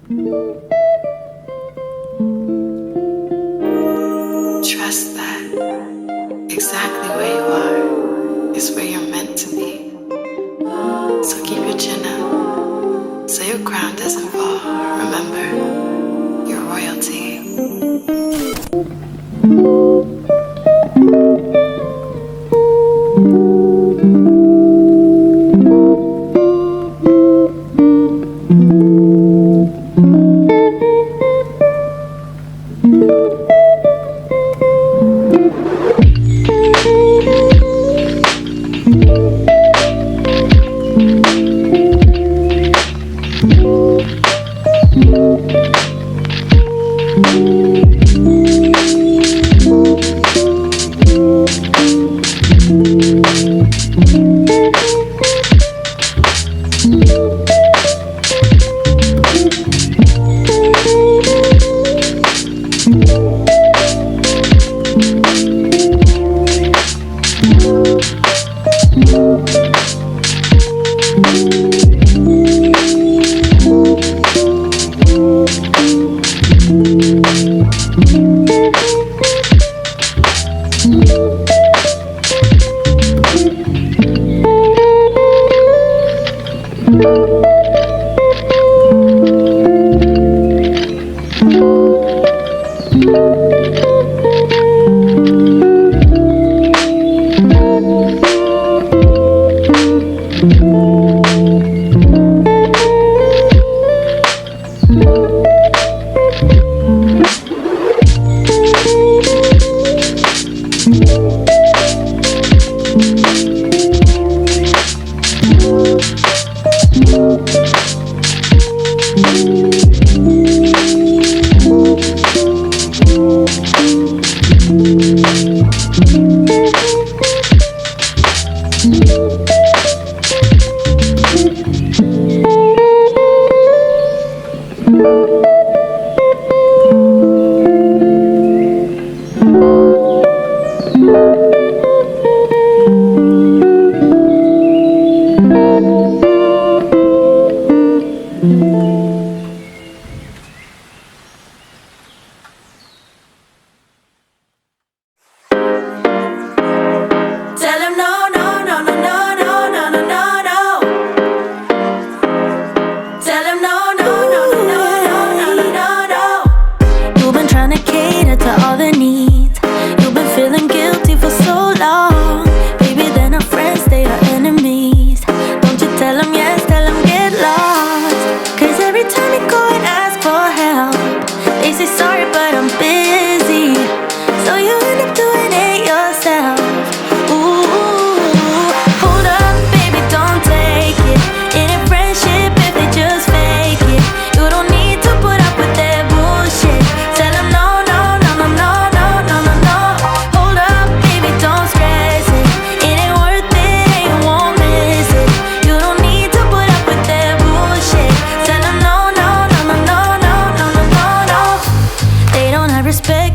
Trust that exactly where you are is where you're meant to be. So keep your chin up so your crown doesn't fall. Remember, you're royalty.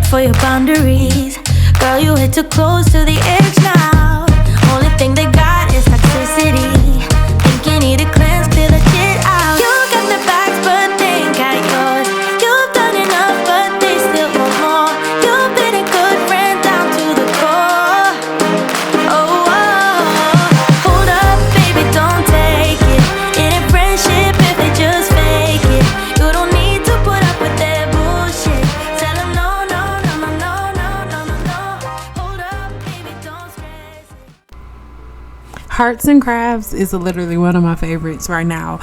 For your boundaries, girl, you hit too close to the edge now. Only thing they got is toxicity. Think you need a cleanse, clear the shit out. You got the bags, but they ain't got yours. You've done enough, but they still want more. You've been a good friend down to the core. Oh, hold up, baby, don't take it. It ain't friendship if they just fake it. You don't need to put up with their bullshit. Tell them no. Arts and crafts is literally one of my favorites right now.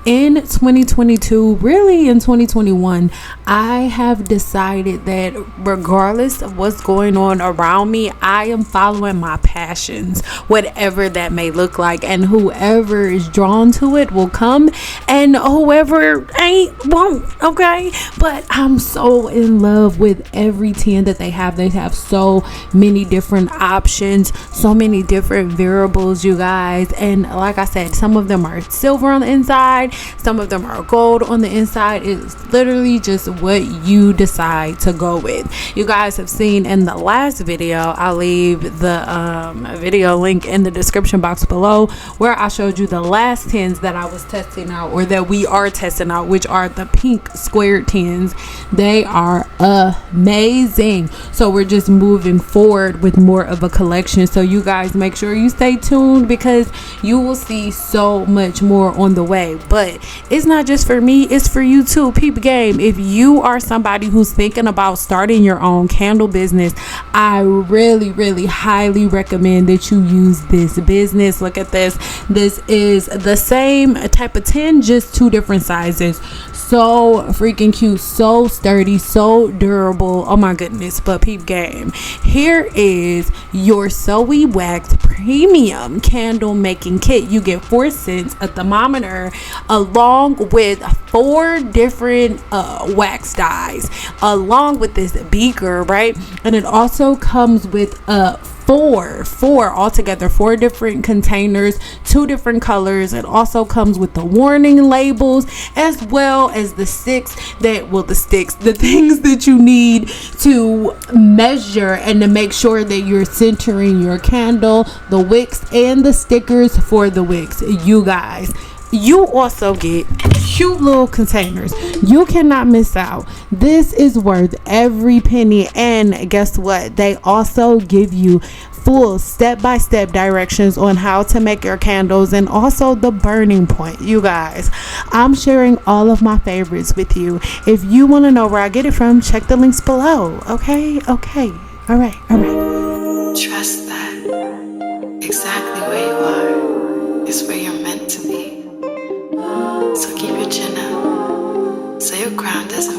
In 2022, really in 2021, I have decided that regardless of what's going on around me, I am following my passions, whatever that may look like, and whoever is drawn to it will come, and whoever ain't won't. Okay, but I'm so in love with every tin that they have. They have so many different options, so many different variables, you guys, and like I said, some of them are silver on the inside, Some of them are gold on the inside. It's literally just what you decide to go with. You guys have seen in the last video, I'll leave the video link in the description box below, where I showed you the last tins that I was testing out, or that we are testing out, which are the pink squared tins. They are amazing. So we're just moving forward with more of a collection, so you guys make sure you stay tuned, because you will see so much more on the way. But it's not just for me, it's for you too. Peep game. If you are somebody who's thinking about starting your own candle business, I really highly recommend that you use this business. Look at this. This is the same type of tin, just 2 different sizes. So freaking cute, so sturdy, so durable. Oh my goodness. But peep game, here is your Soe Wax Premium Candle Making Kit. You get 4 scents, a thermometer, along with 4 different wax dyes, along with this beaker, right? And it also comes with four altogether, 4 different containers, 2 different colors. It also comes with the warning labels, as well as the the things that you need to measure and to make sure that you're centering your candle, the wicks, and the stickers for the wicks. You guys, you also get cute little containers. You cannot miss out. This is worth every penny. And guess what? They also give you full step-by-step directions on how to make your candles, and also the burning point. You guys, I'm sharing all of my favorites with you. If you want to know where I get it from, check the links below. Okay, all right. Trust that exactly where you are is where you're meant to be. So keep your chin up so your crown doesn't